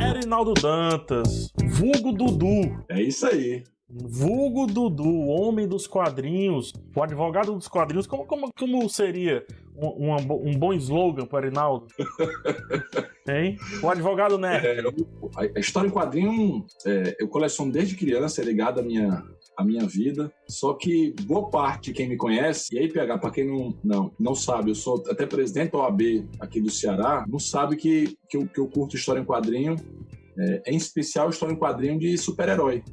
Erinaldo Dantas, vulgo Dudu. É isso aí. Vulgo Dudu, o homem dos quadrinhos, o advogado dos quadrinhos. Como seria um bom slogan para Erinaldo? Hein? O advogado nerd. A história em quadrinho, eu coleciono desde criança, é ligado à minha vida. Só que boa parte de quem me conhece, e aí, PH, para quem não sabe, eu sou até presidente da OAB aqui do Ceará, não sabe que eu curto história em quadrinho, em especial história em quadrinho de super-herói.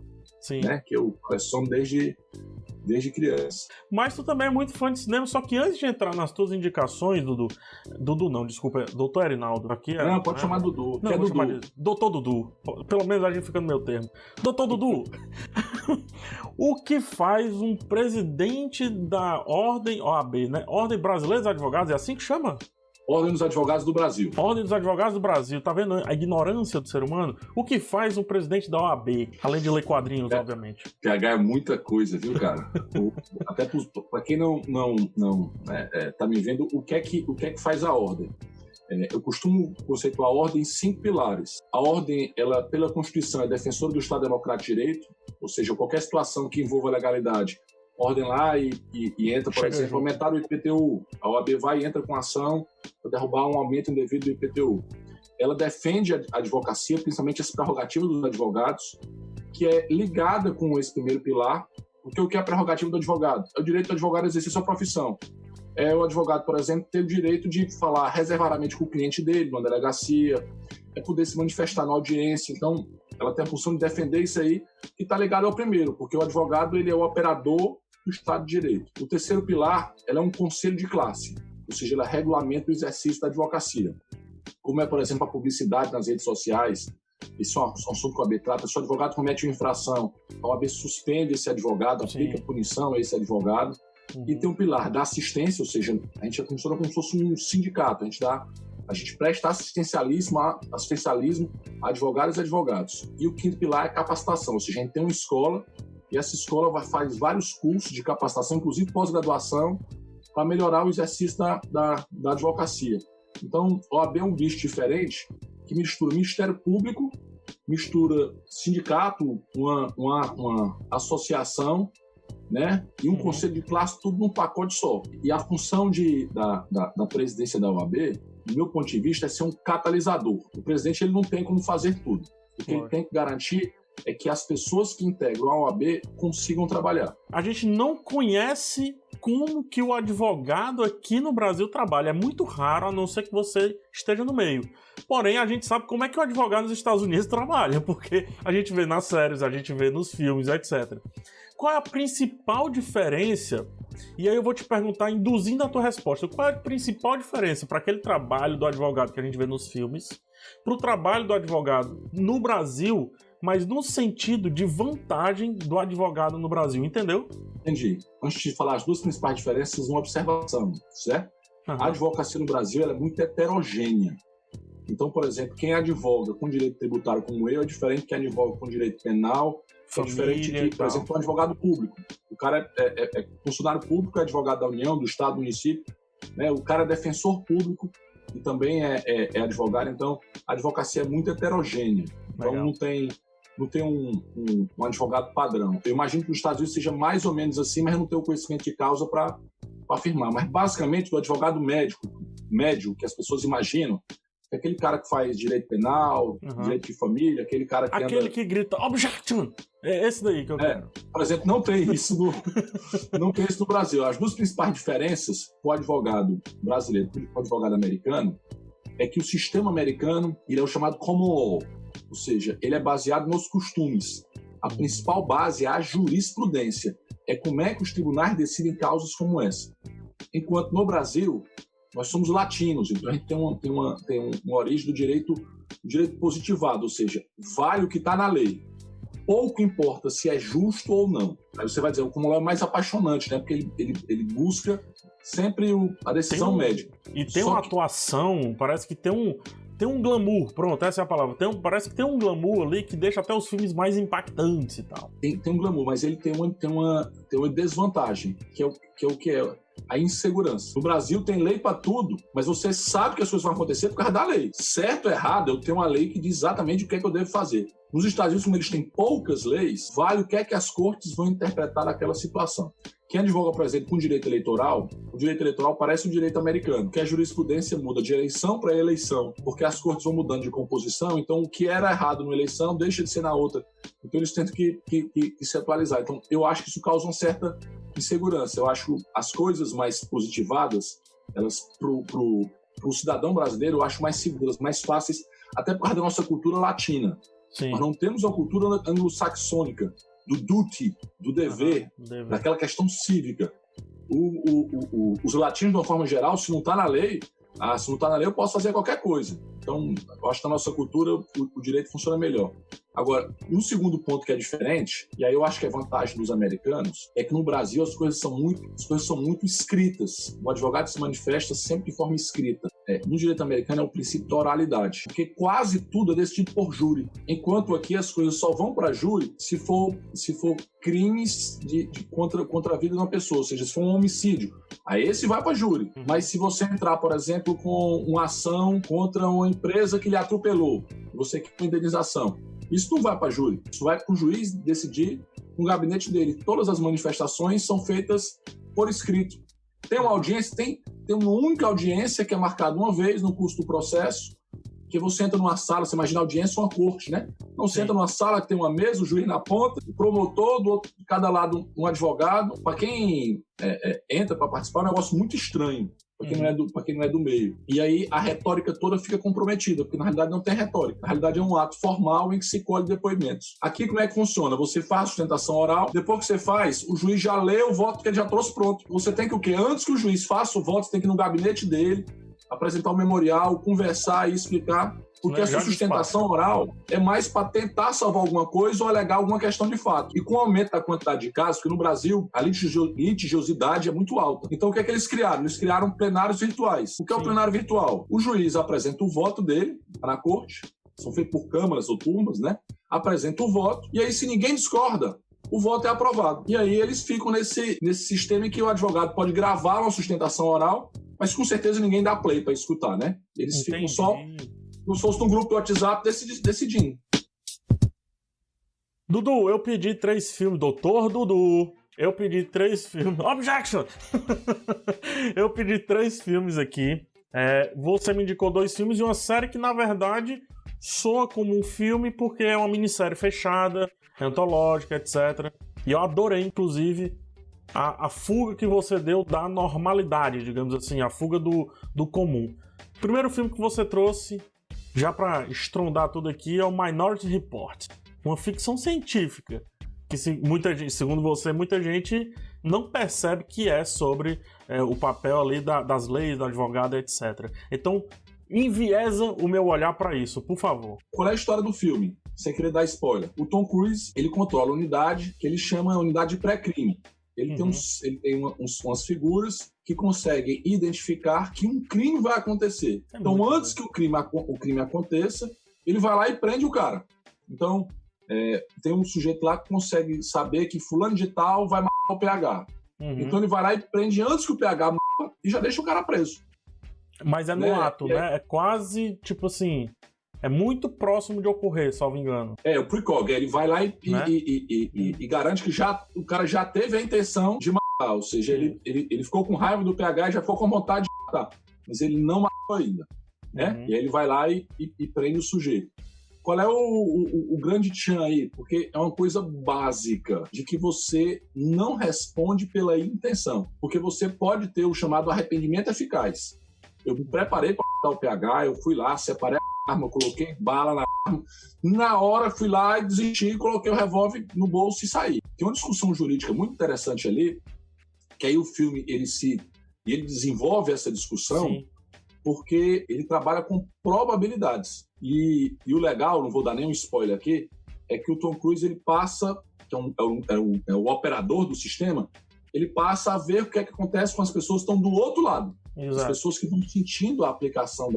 Sim. Né, que eu coleciono desde criança. Mas tu também é muito fã de cinema, só que antes de entrar nas tuas indicações, Dudu não, desculpa, doutor Erinaldo. Aqui não, pode chamar Dudu. Não, vou chamar de Doutor Dudu. Pelo menos a gente fica no meu termo. Doutor Dudu, o que faz um presidente da Ordem OAB, né? Ordem Brasileira dos Advogados, é assim que chama? Ordem dos Advogados do Brasil. Ordem dos Advogados do Brasil, tá vendo a ignorância do ser humano? O que faz um presidente da OAB, além de ler quadrinhos, obviamente? PH é muita coisa, viu, cara? Até para quem não tá me vendo, o que é que faz a ordem? Eu costumo conceituar a ordem em 5 pilares. A ordem, ela, pela Constituição, é defensora do Estado Democrático de Direito, ou seja, qualquer situação que envolva legalidade, ordem lá e entra, por exemplo, aumentar o IPTU. A OAB vai e entra com ação para derrubar um aumento indevido do IPTU. Ela defende a advocacia, principalmente as prerrogativas dos advogados, que é ligada com esse primeiro pilar, porque o que é a prerrogativa do advogado? É o direito do advogado a exercer sua profissão. É o advogado, por exemplo, ter o direito de falar reservadamente com o cliente dele, numa delegacia, é poder se manifestar na audiência. Então, ela tem a função de defender isso aí, que está ligado ao primeiro, porque o advogado ele é o operador do Estado de Direito. O terceiro pilar, ela é um conselho de classe, ou seja, ela regulamenta o exercício da advocacia. Como é, por exemplo, a publicidade nas redes sociais. Isso é um assunto que a OAB trata. Se o advogado comete uma infração, a OAB suspende esse advogado, aplica punição a esse advogado. E tem um pilar da assistência, ou seja, a gente funciona como se fosse um sindicato. A gente presta assistencialismo a advogados e advogados. E o quinto pilar é capacitação, ou seja, a gente tem uma escola e essa escola faz vários cursos de capacitação, inclusive pós-graduação, para melhorar o exercício da advocacia. Então, a OAB é um bicho diferente que mistura Ministério Público, mistura sindicato, uma associação, né, e um conselho de classe, tudo num pacote só. E a função da presidência da OAB, do meu ponto de vista, é ser um catalisador. O presidente ele não tem como fazer tudo. O que ele tem que garantir é que as pessoas que integram a OAB consigam trabalhar. A gente não conhece como que o advogado aqui no Brasil trabalha. É muito raro, a não ser que você esteja no meio. Porém, a gente sabe como é que o advogado nos Estados Unidos trabalha, porque a gente vê nas séries, a gente vê nos filmes, etc. Qual é a principal diferença? E aí eu vou te perguntar, induzindo a tua resposta, qual é a principal diferença para aquele trabalho do advogado que a gente vê nos filmes, para o trabalho do advogado no Brasil, mas no sentido de vantagem do advogado no Brasil, entendeu? Entendi. Antes de falar as duas principais diferenças, uma observação, certo? A advocacia no Brasil ela é muito heterogênea. Então, por exemplo, quem advoga com direito tributário como eu é diferente de quem advoga com direito penal, é diferente de, por exemplo, um advogado público. O cara é funcionário público, é advogado da União, do Estado, do município, né? O cara é defensor público e também é advogado. Então, a advocacia é muito heterogênea. Então, não tem um advogado padrão. Eu imagino que nos Estados Unidos seja mais ou menos assim, mas eu não tenho o conhecimento de causa para afirmar. Mas, basicamente, o advogado médio, que as pessoas imaginam, é aquele cara que faz direito penal, direito de família, aquele cara que que grita, objection! É esse daí que eu quero. Por exemplo, não tem isso no Brasil. As duas principais diferenças para o advogado brasileiro e para o advogado americano é que o sistema americano ele é o chamado common law, ou seja, ele é baseado nos costumes. A principal base é a jurisprudência. É como é que os tribunais decidem causas como essa. Enquanto no Brasil, nós somos latinos, então a gente tem uma origem do direito positivado, ou seja, vale o que está na lei. Pouco importa se é justo ou não. Aí você vai dizer, o common law é mais apaixonante, né? Porque ele busca sempre a decisão médica. E tem uma atuação, parece que tem um glamour, pronto, essa é a palavra. Parece que tem um glamour ali que deixa até os filmes mais impactantes e tal. Tem um glamour, mas ele tem uma desvantagem, que é o que é. a insegurança. No Brasil tem lei para tudo, mas você sabe que as coisas vão acontecer por causa da lei. Certo ou errado, eu tenho uma lei que diz exatamente o que é que eu devo fazer. Nos Estados Unidos, como eles têm poucas leis, vale o que é que as cortes vão interpretar naquela situação. Quem advoga, por exemplo, com direito eleitoral, o direito eleitoral parece o direito americano, que a jurisprudência muda de eleição para eleição, porque as cortes vão mudando de composição, então o que era errado numa eleição deixa de ser na outra. Então eles tentam que se atualizar. Então eu acho que isso causa uma certa insegurança. Eu acho as coisas mais positivadas, elas pro cidadão brasileiro, eu acho mais seguras, mais fáceis, até por causa da nossa cultura latina. Sim. Nós não temos uma cultura anglo-saxônica, do duty, do dever, daquela questão cívica. Os latinos, de uma forma geral, se não está na lei, eu posso fazer qualquer coisa. Então, eu acho que na nossa cultura o direito funciona melhor. Agora, um segundo ponto que é diferente, e aí eu acho que é vantagem dos americanos, é que no Brasil as coisas são muito escritas. O advogado se manifesta sempre de forma escrita. No direito americano é o princípio da oralidade, porque quase tudo é decidido por júri, enquanto aqui as coisas só vão para júri se for crimes contra a vida de uma pessoa, ou seja, se for um homicídio, aí esse vai para júri. Mas se você entrar, por exemplo, com uma ação contra uma empresa que lhe atropelou, você quer uma indenização, isso não vai para júri, isso vai para o juiz decidir no gabinete dele. Todas as manifestações são feitas por escrito. Tem uma audiência, tem uma única audiência que é marcada uma vez no curso do processo, que você entra numa sala, você imagina a audiência uma corte, né? Então você entra numa sala que tem uma mesa, o juiz na ponta, o promotor, de cada lado um advogado. Para quem entra para participar, é um negócio muito estranho, para quem não é do meio. E aí a retórica toda fica comprometida, porque na realidade não tem retórica. Na realidade é um ato formal em que se colhe depoimentos. Aqui como é que funciona? Você faz sustentação oral, depois que você faz, o juiz já lê o voto que ele já trouxe pronto. Você tem que o quê? Antes que o juiz faça o voto, você tem que ir no gabinete dele, apresentar o memorial, conversar e explicar, porque a sua sustentação oral é mais para tentar salvar alguma coisa ou alegar alguma questão de fato. E com o aumento da quantidade de casos, porque no Brasil a litigiosidade é muito alta. Então o que é que eles criaram? Eles criaram plenários virtuais. O que é o plenário virtual? O juiz apresenta o voto dele na corte, são feitos por câmaras ou turmas, né? Apresenta o voto, e aí se ninguém discorda, o voto é aprovado. E aí eles ficam nesse sistema em que o advogado pode gravar uma sustentação oral, mas com certeza ninguém dá play para escutar, né? Eles ficam só como se fosse um grupo do WhatsApp decidindo. Dudu, eu pedi 3 filmes. Doutor Dudu, eu pedi 3 filmes. Objection! Eu pedi 3 filmes aqui. Você me indicou 2 filmes e uma série que, na verdade, soa como um filme porque é uma minissérie fechada, antológica, etc. E eu adorei, inclusive, a fuga que você deu da normalidade, digamos assim, a fuga do comum. O primeiro filme que você trouxe, já para estrondar tudo aqui, é o Minority Report, uma ficção científica que, segundo você, muita gente não percebe que é sobre o papel ali das leis, do advogado, etc. Então, enviesa o meu olhar para isso, por favor. Qual é a história do filme? Sem querer dar spoiler. O Tom Cruise, ele controla a unidade que ele chama a unidade de pré-crime. Ele tem umas figuras que conseguem identificar que um crime vai acontecer. Então, antes que o crime aconteça, ele vai lá e prende o cara. Então, tem um sujeito lá que consegue saber que fulano de tal vai matar o PH. Então, ele vai lá e prende antes que o PH mata e já deixa o cara preso. Mas é no ato, né? É quase, tipo assim... É muito próximo de ocorrer, salvo engano. O precog, ele vai lá e garante que o cara já teve a intenção de matar, ou seja, ele ficou com raiva do PH e já ficou com vontade de matar, mas ele não matou ainda, né? E aí ele vai lá e prende o sujeito. Qual é o grande tchan aí? Porque é uma coisa básica de que você não responde pela intenção, porque você pode ter o chamado arrependimento eficaz. Eu me preparei para matar o PH, eu fui lá, separei a arma, coloquei bala na arma. Na hora, fui lá e desisti, coloquei o revólver no bolso e saí. Tem uma discussão jurídica muito interessante ali, que aí o filme ele desenvolve essa discussão. Sim. Porque ele trabalha com probabilidades. E o legal, não vou dar nenhum spoiler aqui, é que o Tom Cruise ele passa, que é o operador do sistema, ele passa a ver o que é que acontece com as pessoas que estão do outro lado. Exato. As pessoas que estão sentindo a aplicação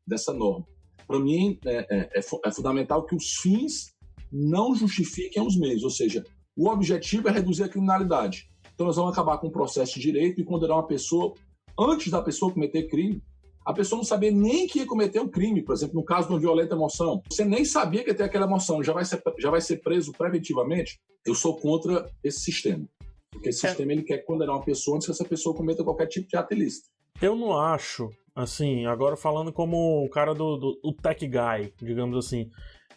dessa norma. Para mim, é fundamental que os fins não justifiquem os meios, ou seja, o objetivo é reduzir a criminalidade. Então nós vamos acabar com o processo de direito e condenar uma pessoa, antes da pessoa cometer crime, a pessoa não sabia nem que ia cometer um crime. Por exemplo, no caso de uma violenta emoção, você nem sabia que ia ter aquela emoção, já vai ser preso preventivamente. Eu sou contra esse sistema. Porque esse sistema ele quer condenar uma pessoa antes que essa pessoa cometa qualquer tipo de ato ilícito. Eu não acho, assim, agora falando como o cara do tech guy, digamos assim,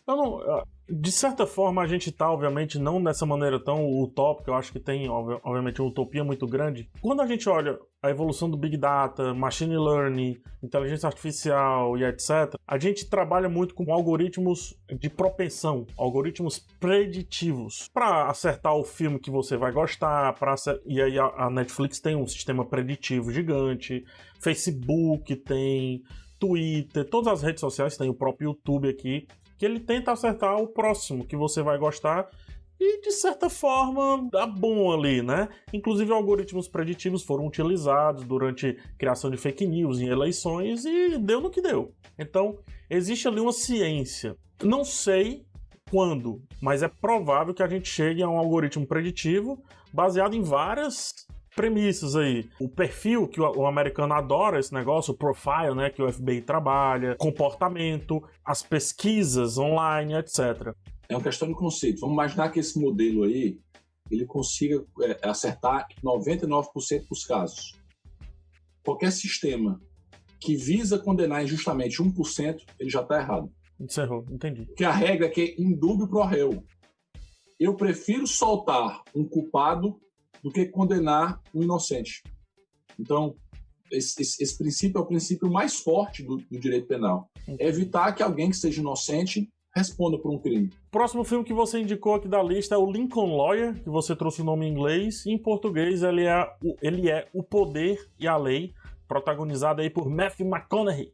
eu não, de certa forma a gente tá, obviamente, não dessa maneira tão utópica, eu acho que tem, obviamente, uma utopia muito grande. Quando a gente olha a evolução do Big Data, Machine Learning, inteligência artificial e etc., a gente trabalha muito com algoritmos de propensão, algoritmos preditivos, para acertar o filme que você vai gostar, e aí a Netflix tem um sistema preditivo gigante, Facebook tem, Twitter, todas as redes sociais, tem o próprio YouTube aqui, que ele tenta acertar o próximo que você vai gostar e, de certa forma, dá bom ali, né? Inclusive, algoritmos preditivos foram utilizados durante a criação de fake news em eleições e deu no que deu. Então, existe ali uma ciência. Não sei quando, mas é provável que a gente chegue a um algoritmo preditivo baseado em várias premissas aí. O perfil, que o americano adora esse negócio, o profile, né, que o FBI trabalha, comportamento, as pesquisas online, etc. É uma questão de conceito. Vamos imaginar que esse modelo aí, ele consiga acertar 99% dos casos. Qualquer sistema que visa condenar injustamente 1%, ele já está errado. Encerrou, entendi. Porque a regra é que é indúbio pro réu. Eu prefiro soltar um culpado do que condenar um inocente. Então, esse princípio é o princípio mais forte do direito penal. É evitar que alguém que seja inocente responda por um crime. O próximo filme que você indicou aqui da lista é o Lincoln Lawyer, que você trouxe o nome em inglês. Em português, ele é O Poder e a Lei, protagonizado aí por Matthew McConaughey.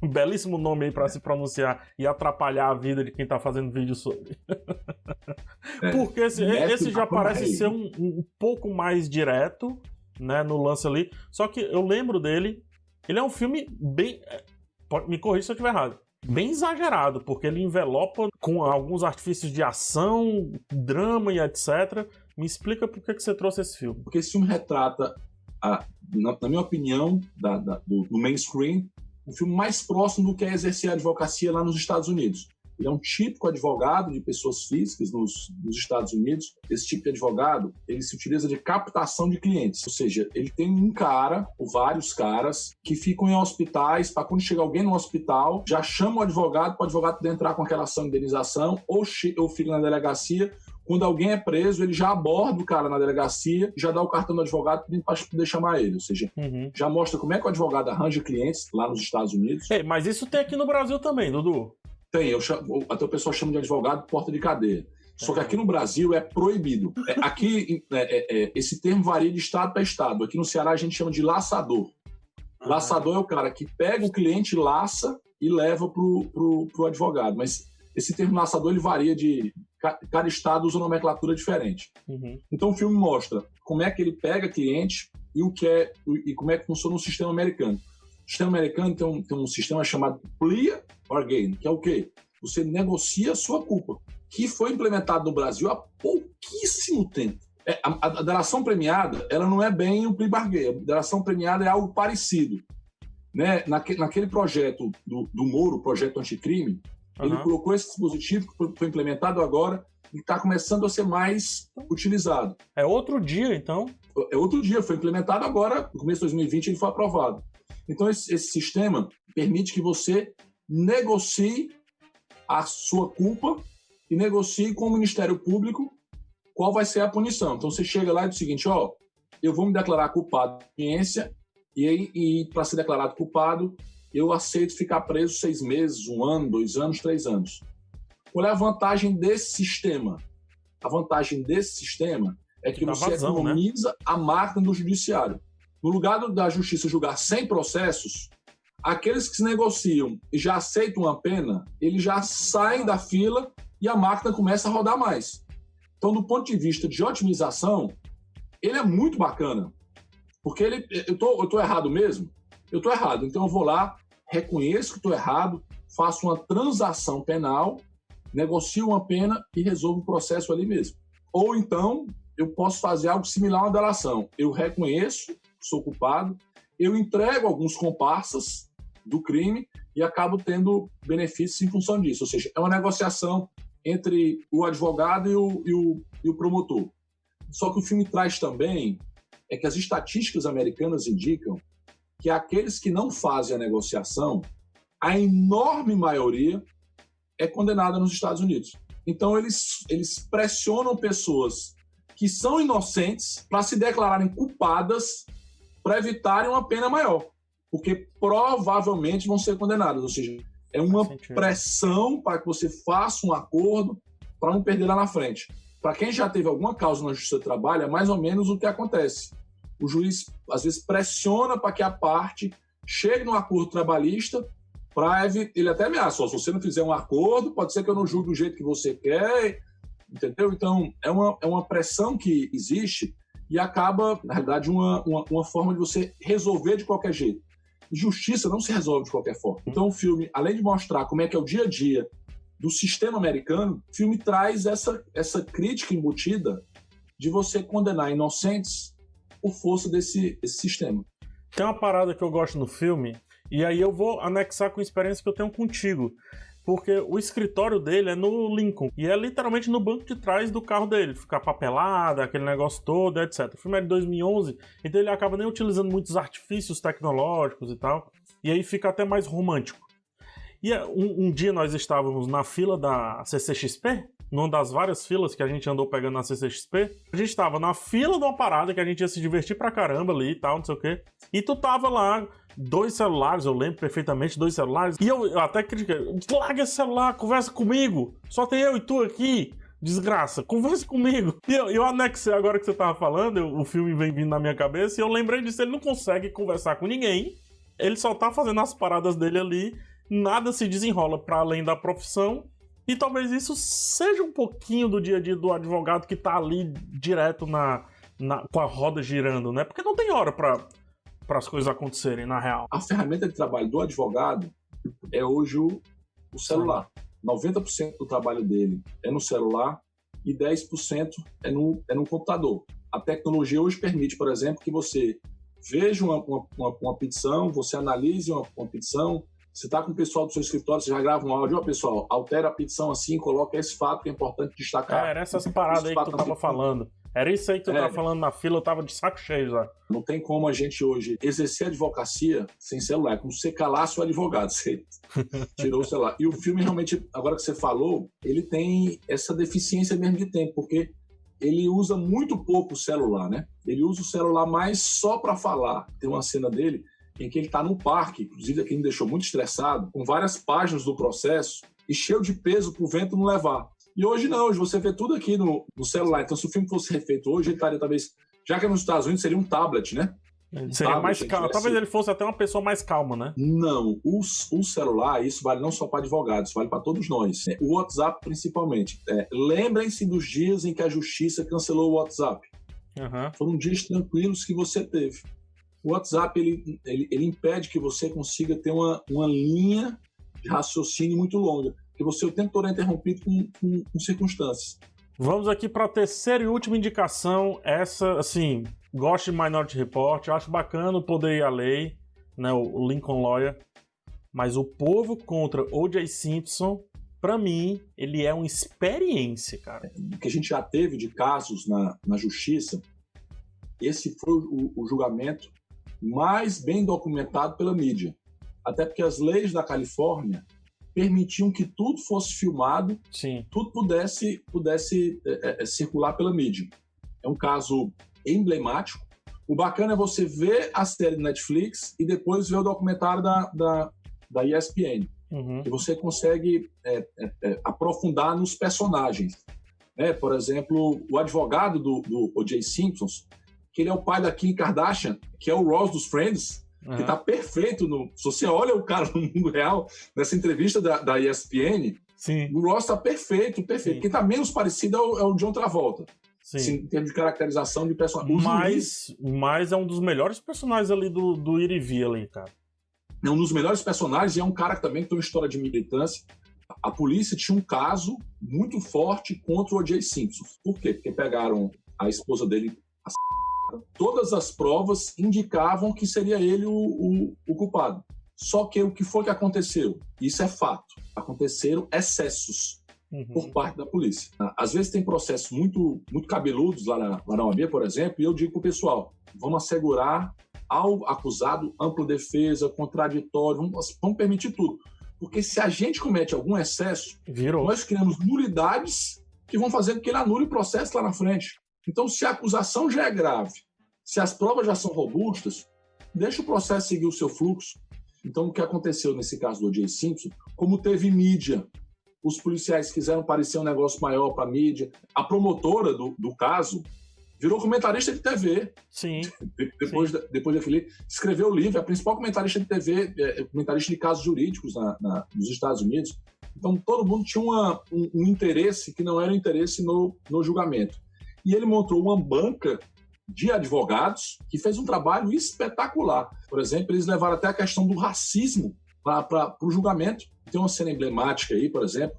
Um belíssimo nome aí para se pronunciar e atrapalhar a vida de quem tá fazendo vídeo sobre. Porque esse já parece ser um pouco mais direto, né, no lance ali. Só que eu lembro dele, ele é um filme bem... Me corrija se eu estiver errado. Bem exagerado, porque ele envelopa com alguns artifícios de ação, drama e etc. Me explica por que você trouxe esse filme. Porque esse filme retrata, na minha opinião, do mainstream, o filme mais próximo do que é exercer a advocacia lá nos Estados Unidos. Ele é um típico advogado de pessoas físicas nos Estados Unidos. Esse tipo de advogado, ele se utiliza de captação de clientes. Ou seja, ele tem um cara, ou vários caras, que ficam em hospitais, para quando chega alguém no hospital, já chama o advogado, para o advogado poder entrar com aquela ação de indenização, ou fica na delegacia. Quando alguém é preso, ele já aborda o cara na delegacia, já dá o cartão do advogado pedindo para poder chamar ele. Ou seja, já mostra como é que o advogado arranja clientes lá nos Estados Unidos. Mas isso tem aqui no Brasil também, Dudu. Tem, até o pessoal chama de advogado porta de cadeia. Só que aqui no Brasil é proibido. Aqui, esse termo varia de estado para estado. Aqui no Ceará a gente chama de laçador. Laçador é o cara que pega o cliente, laça e leva pro advogado. Mas esse termo laçador ele varia de... Cada estado usa uma nomenclatura diferente. Então o filme mostra como é que ele pega cliente e como é que funciona o sistema americano. O sistema americano tem um sistema chamado plea bargain, que é o quê? Você negocia a sua culpa, que foi implementado no Brasil há pouquíssimo tempo. A delação premiada, ela não é bem um plea bargain. A delação premiada é algo parecido. Né? Naquele projeto do Moro, projeto anticrime, ele colocou esse dispositivo que foi implementado agora e está começando a ser mais utilizado. É outro dia, então? É outro dia, foi implementado agora, no começo de 2020 ele foi aprovado. Então esse sistema permite que você negocie a sua culpa e negocie com o Ministério Público qual vai ser a punição. Então você chega lá e diz o seguinte, eu vou me declarar culpado de ciência e para ser declarado culpado eu aceito ficar preso 6 meses, 1 ano, 2 anos, 3 anos. Qual é a vantagem desse sistema? A vantagem desse sistema é que você economiza, né, a máquina do judiciário. No lugar da justiça julgar 100 processos, aqueles que se negociam e já aceitam a pena, eles já saem da fila e a máquina começa a rodar mais. Então, do ponto de vista de otimização, ele é muito bacana. Porque eu tô errado mesmo? Eu estou errado. Então, eu vou lá, reconheço que estou errado, faço uma transação penal, negocio uma pena e resolvo o processo ali mesmo. Ou então, eu posso fazer algo similar a uma delação. Eu reconheço, sou culpado, eu entrego alguns comparsas do crime e acabo tendo benefícios em função disso. Ou seja, é uma negociação entre o advogado e o promotor. Só que o filme traz também é que as estatísticas americanas indicam que aqueles que não fazem a negociação, a enorme maioria é condenada nos Estados Unidos. Então, eles pressionam pessoas que são inocentes para se declararem culpadas para evitarem uma pena maior, porque provavelmente vão ser condenadas. Ou seja, é uma pressão para que você faça um acordo para não perder lá na frente. Para quem já teve alguma causa na Justiça do Trabalho, é mais ou menos o que acontece. O juiz, às vezes, pressiona para que a parte chegue num acordo trabalhista. Ele até ameaça, se você não fizer um acordo, pode ser que eu não julgue do jeito que você quer, entendeu? Então, é uma pressão que existe e acaba, na realidade, uma forma de você resolver de qualquer jeito. Justiça não se resolve de qualquer forma. Então, o filme, além de mostrar como é que é o dia a dia do sistema americano, o filme traz essa crítica embutida de você condenar inocentes por força desse sistema. Tem uma parada que eu gosto no filme, e aí eu vou anexar com a experiência que eu tenho contigo, porque o escritório dele é no Lincoln, e é literalmente no banco de trás do carro dele, fica papelada, aquele negócio todo, etc. O filme é de 2011, então ele acaba nem utilizando muitos artifícios tecnológicos e tal, e aí fica até mais romântico. E um dia nós estávamos na fila da CCXP, numa das várias filas que a gente andou pegando na CCXP. A gente estava na fila de uma parada que a gente ia se divertir pra caramba ali e tal, não sei o quê. E tu tava lá, 2 celulares, eu lembro perfeitamente, 2 celulares. E eu até critiquei, larga esse celular, conversa comigo. Só tem eu e tu aqui, desgraça, conversa comigo. E eu anexei agora que você tava falando, o filme vem vindo na minha cabeça, e eu lembrei disso, ele não consegue conversar com ninguém. Ele só tá fazendo as paradas dele ali, nada se desenrola para além da profissão, e talvez isso seja um pouquinho do dia a dia do advogado que tá ali direto com a roda girando, né? Porque não tem hora para as coisas acontecerem, na real. A ferramenta de trabalho do advogado é hoje o celular. 90% do trabalho dele é no celular e 10% é no computador. A tecnologia hoje permite, por exemplo, que você veja uma petição, você analise uma petição. Você está com o pessoal do seu escritório, você já grava um áudio, pessoal, altera a petição assim, coloca esse fato que é importante destacar. Era essas paradas aí que tu tava falando. Era isso aí que tu tava falando na fila, eu tava de saco cheio já. Não tem como a gente hoje exercer a advocacia sem celular. É como se você calasse o advogado, você tirou o celular. E o filme realmente, agora que você falou, ele tem essa deficiência mesmo de tempo, porque ele usa muito pouco o celular, né? Ele usa o celular mais só para falar. Tem uma cena dele em que ele está num parque, inclusive aqui me deixou muito estressado, com várias páginas do processo e cheio de peso para o vento não levar. E hoje não, hoje você vê tudo aqui no celular. Então, se o filme fosse refeito hoje, ele estaria talvez, já que é nos Estados Unidos, seria um tablet, né? Seria mais calmo. Talvez ele fosse até uma pessoa mais calma, né? Não, o celular, isso vale não só para advogados, vale para todos nós. O WhatsApp, principalmente. Lembrem-se dos dias em que a justiça cancelou o WhatsApp. Uhum. Foram dias tranquilos que você teve. O WhatsApp, ele impede que você consiga ter uma linha de raciocínio muito longa, porque você o tempo todo é interrompido com circunstâncias. Vamos aqui para a terceira e última indicação. Essa, assim, gosto de Minority Report, acho bacana o Poder e a Lei, né, o Lincoln Lawyer, mas O Povo contra O.J. Simpson, para mim, ele é uma experiência, cara. O que a gente já teve de casos na justiça, esse foi o julgamento mais bem documentado pela mídia. Até porque as leis da Califórnia permitiam que tudo fosse filmado, sim, tudo pudesse circular pela mídia. É um caso emblemático. O bacana é você ver a série do Netflix e depois ver o documentário da ESPN. Uhum. Que você consegue aprofundar nos personagens. Por exemplo, o advogado do O.J. Simpson, que ele é o pai da Kim Kardashian, que é o Ross dos Friends, que tá perfeito. Se você olha o cara no mundo real, nessa entrevista da ESPN, sim, o Ross tá perfeito. Sim. Quem tá menos parecido é o John Travolta. Sim. Assim, em termos de caracterização de personagem. Mas é um dos melhores personagens ali do Irivi ali, cara. É um dos melhores personagens e é um cara que também tem uma história de militância. A polícia tinha um caso muito forte contra o O.J. Simpson. Por quê? Porque pegaram a esposa dele, todas as provas indicavam que seria ele o culpado. Só que o que foi que aconteceu? Isso é fato. Aconteceram excessos por parte da polícia. Às vezes tem processos muito cabeludos lá na OAB, por exemplo, e eu digo para o pessoal, vamos assegurar ao acusado ampla defesa, contraditório, vamos permitir tudo. Porque se a gente comete algum excesso, nós criamos nulidades que vão fazer com que ele anule o processo lá na frente. Então, se a acusação já é grave, se as provas já são robustas, deixa o processo seguir o seu fluxo. Então, o que aconteceu nesse caso do O.J. Simpson, como teve mídia, os policiais quiseram parecer um negócio maior para a mídia, a promotora do caso virou comentarista de TV. Sim. Depois daquele, escreveu o livro, a principal comentarista de TV, comentarista de casos jurídicos nos Estados Unidos. Então, todo mundo tinha um interesse que não era interesse no julgamento. E ele montou uma banca de advogados que fez um trabalho espetacular. Por exemplo, eles levaram até a questão do racismo para o julgamento. Tem uma cena emblemática aí, por exemplo,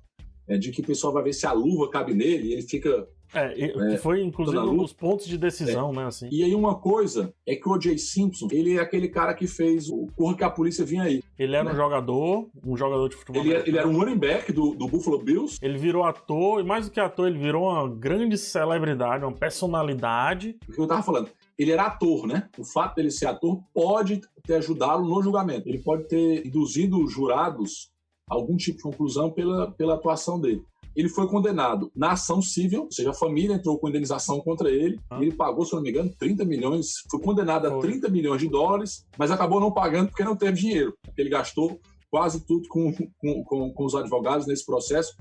de que o pessoal vai ver se a luva cabe nele e ele fica... que foi, inclusive, um dos pontos de decisão, né? Assim. E aí uma coisa é que o O.J. Simpson, ele é aquele cara que fez o Corra que a Polícia Vinha Aí. Ele era um jogador de futebol. Ele era um running back do Buffalo Bills. Ele virou ator, e mais do que ator, ele virou uma grande celebridade, uma personalidade. O que eu tava falando, ele era ator, né? O fato dele ser ator pode ter ajudá-lo no julgamento. Ele pode ter induzido os jurados a algum tipo de conclusão pela atuação dele. Ele foi condenado na ação civil, ou seja, a família entrou com indenização contra ele, e ele pagou, se não me engano, 30 milhões, foi condenado a 30 milhões de dólares, mas acabou não pagando porque não teve dinheiro, porque ele gastou quase tudo com os advogados nesse processo.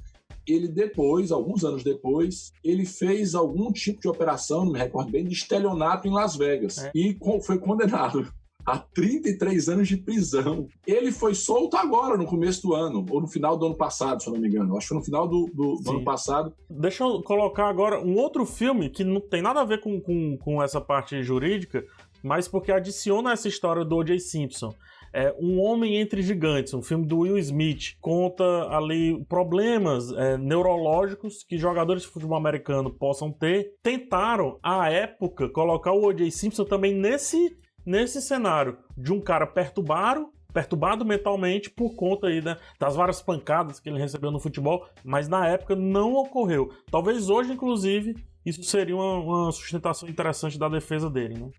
Ele depois, alguns anos depois, ele fez algum tipo de operação, não me recordo bem, de estelionato em Las Vegas, e foi condenado a 33 anos de prisão. Ele foi solto agora, no começo do ano, ou no final do ano passado, se eu não me engano. Acho que foi no final do ano passado. Deixa eu colocar agora um outro filme que não tem nada a ver com essa parte jurídica, mas porque adiciona essa história do O.J. Simpson. É Um Homem Entre Gigantes, um filme do Will Smith. Conta ali problemas neurológicos que jogadores de futebol americano possam ter. Tentaram, à época, colocar o O.J. Simpson também nesse cenário de um cara perturbado mentalmente por conta aí, né, das várias pancadas que ele recebeu no futebol, mas na época não ocorreu. Talvez hoje, inclusive, isso seria uma sustentação interessante da defesa dele, né?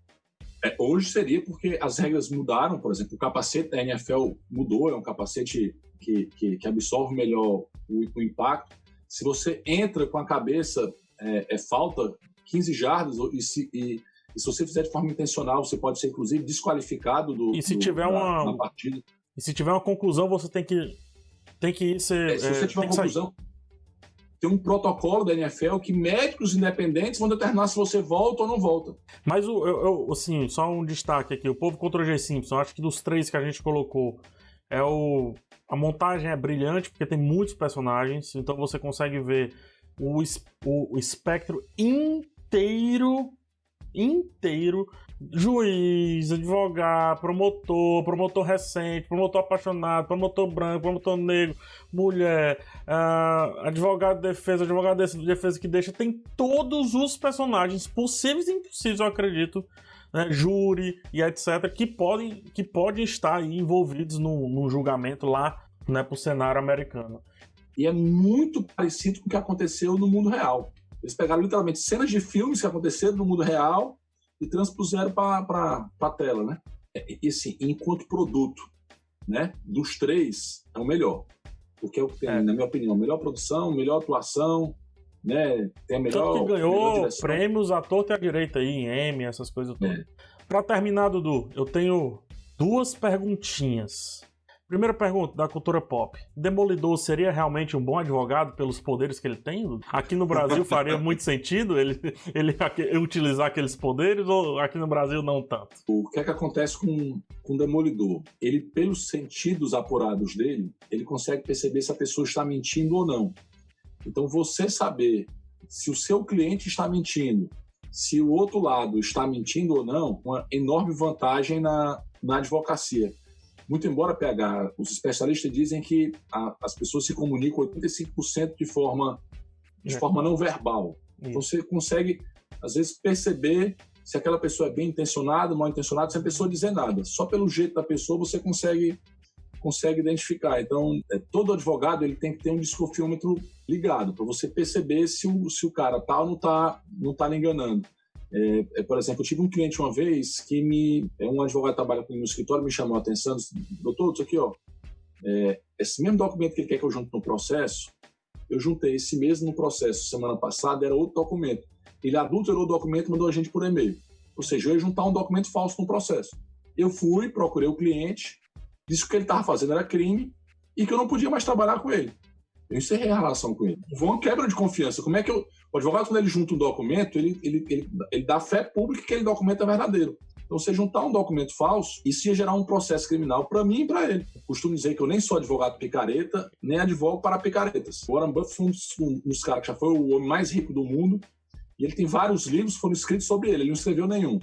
Hoje seria porque as regras mudaram, por exemplo, o capacete da NFL mudou, é um capacete que absorve melhor o impacto. Se você entra com a cabeça, falta 15 jardas, e se você fizer de forma intencional, você pode ser, inclusive, desqualificado na partida. E se tiver uma conclusão, você tem que ser... se você tiver uma conclusão, tem um protocolo da NFL que médicos independentes vão determinar se você volta ou não volta. Mas, assim, só um destaque aqui. O Povo contra o O.J. Simpson, acho que dos 3 que a gente colocou, a montagem é brilhante, porque tem muitos personagens, então você consegue ver o espectro inteiro, juiz, advogado, promotor recente, promotor apaixonado, promotor branco, promotor negro, mulher, advogado de defesa que deixa, tem todos os personagens possíveis e impossíveis, eu acredito, né, júri e etc, que podem estar aí envolvidos num julgamento lá, né, pro cenário americano. E é muito parecido com o que aconteceu no mundo real. Eles pegaram literalmente cenas de filmes que aconteceram no mundo real e transpuseram para a tela, né? E assim, enquanto produto, né, dos 3, é o melhor. Porque é o que tem, na minha opinião, melhor produção, melhor atuação, né? Tem a melhor. Tanto que ganhou prêmios à torta e à direita aí, em Emmy, essas coisas todas. Para terminar, Dudu, eu tenho 2 perguntinhas. Primeira pergunta, da cultura pop. Demolidor seria realmente um bom advogado pelos poderes que ele tem? Aqui no Brasil faria muito sentido ele utilizar aqueles poderes, ou aqui no Brasil não tanto? O que é que acontece com o Demolidor? Ele, pelos sentidos apurados dele, ele consegue perceber se a pessoa está mentindo ou não. Então, você saber se o seu cliente está mentindo, se o outro lado está mentindo ou não, uma enorme vantagem na advocacia. Muito embora, PH, os especialistas dizem que as pessoas se comunicam 85% de forma não verbal. Então você consegue às vezes, perceber se aquela pessoa é bem intencionada, mal intencionada, sem a pessoa dizer nada. Só pelo jeito da pessoa você consegue identificar. Então, todo advogado ele tem que ter um desconfiômetro ligado para você perceber se o cara tá ou não tá lhe enganando. Por exemplo, eu tive um cliente uma vez que um advogado que trabalha comigo no escritório me chamou a atenção, disse, doutor, isso aqui, ó, esse mesmo documento que ele quer que eu junte no processo, eu juntei esse mesmo no processo semana passada, era outro documento. Ele adulterou o documento e mandou a gente por e-mail. Ou seja, eu ia juntar um documento falso no processo. Eu fui, procurei o cliente, disse que o que ele estava fazendo era crime e que eu não podia mais trabalhar com ele. Eu encerrei a relação com ele. Foi uma quebra de confiança. Como é que o advogado, quando ele junta um documento, ele dá fé pública que aquele documento é verdadeiro. Então, você juntar um documento falso, isso ia gerar um processo criminal para mim e para ele. Eu costumo dizer que eu nem sou advogado picareta, nem advogo para picaretas. O Warren Buffett foi um dos caras que já foi o homem mais rico do mundo, e ele tem vários livros que foram escritos sobre ele não escreveu nenhum.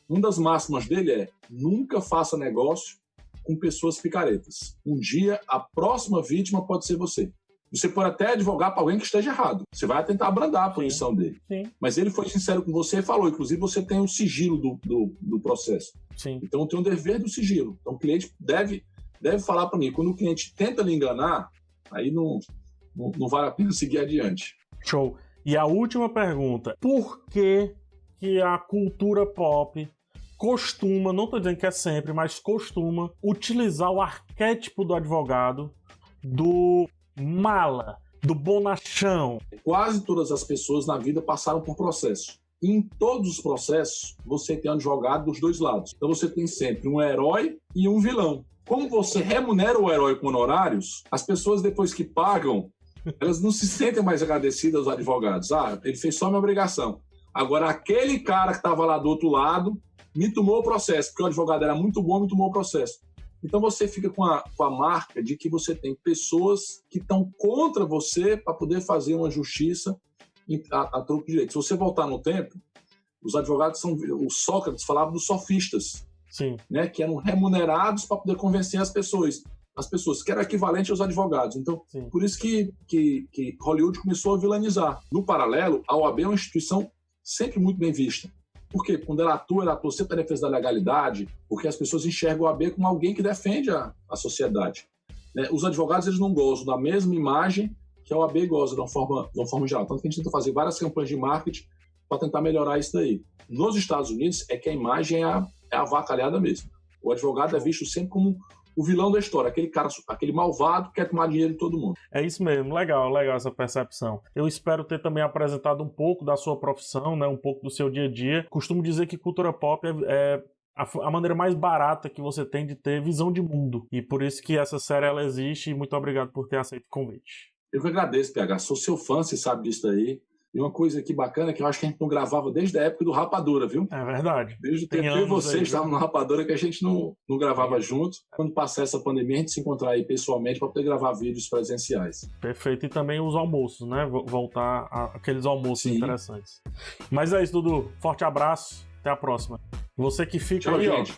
Uma das máximas dele é: nunca faça negócio com pessoas picaretas. Um dia, a próxima vítima pode ser você. Você pode até advogar para alguém que esteja errado. Você vai tentar abrandar a posição dele. Sim. Mas ele foi sincero com você e falou, inclusive, você tem o sigilo do processo. Sim. Então, tem o dever do sigilo. Então, o cliente deve falar para mim. Quando o cliente tenta lhe enganar, aí não vale a pena seguir adiante. Show. E a última pergunta. Por que a cultura pop costuma, não estou dizendo que é sempre, mas costuma utilizar o arquétipo do advogado, do mala, do bonachão? Quase todas as pessoas na vida passaram por processo. E em todos os processos, você tem um advogado dos dois lados. Então você tem sempre um herói e um vilão. Como você remunera o herói com honorários, as pessoas depois que pagam, elas não se sentem mais agradecidas aos advogados. Ah, ele fez só a minha obrigação. Agora, aquele cara que estava lá do outro lado me tomou o processo, porque o advogado era muito bom e me tomou o processo. Então você fica com a marca de que você tem pessoas que estão contra você para poder fazer uma justiça a troco de direito. Se você voltar no tempo, os advogados o Sócrates falava dos sofistas, Sim. Né, que eram remunerados para poder convencer as pessoas, que era equivalente aos advogados. Então, Sim. Por isso que Hollywood começou a vilanizar. No paralelo, a OAB é uma instituição sempre muito bem vista. Porque quando ela atua sempre na defesa da legalidade, porque as pessoas enxergam a OAB como alguém que defende a sociedade. Né? Os advogados eles não gozam da mesma imagem que a OAB goza de uma forma geral. Tanto que a gente tenta fazer várias campanhas de marketing para tentar melhorar isso daí. Nos Estados Unidos é que a imagem é avacalhada mesmo. O advogado é visto sempre como o vilão da história, aquele malvado que quer tomar dinheiro de todo mundo. É isso mesmo, legal essa percepção. Eu espero ter também apresentado um pouco da sua profissão, né, um pouco do seu dia a dia. Costumo dizer que cultura pop é a maneira mais barata que você tem de ter visão de mundo. E por isso que essa série ela existe, e muito obrigado por ter aceito o convite. Eu que agradeço, PH. Sou seu fã, você sabe disso daí. E uma coisa aqui bacana que eu acho que a gente não gravava desde a época do Rapadura, viu? É verdade. Desde o tempo que vocês estavam no Rapadura que a gente não gravava juntos. Quando passar essa pandemia, a gente se encontrar aí pessoalmente para poder gravar vídeos presenciais. Perfeito. E também os almoços, né? Voltar àqueles almoços Sim. interessantes. Mas é isso, Dudu. Forte abraço. Até a próxima. Você que fica Tchau, aí, gente.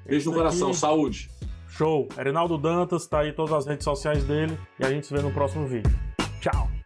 Beijo no coração. Aqui... Saúde. Show. Reinaldo Dantas, tá aí todas as redes sociais dele. E a gente se vê no próximo vídeo. Tchau.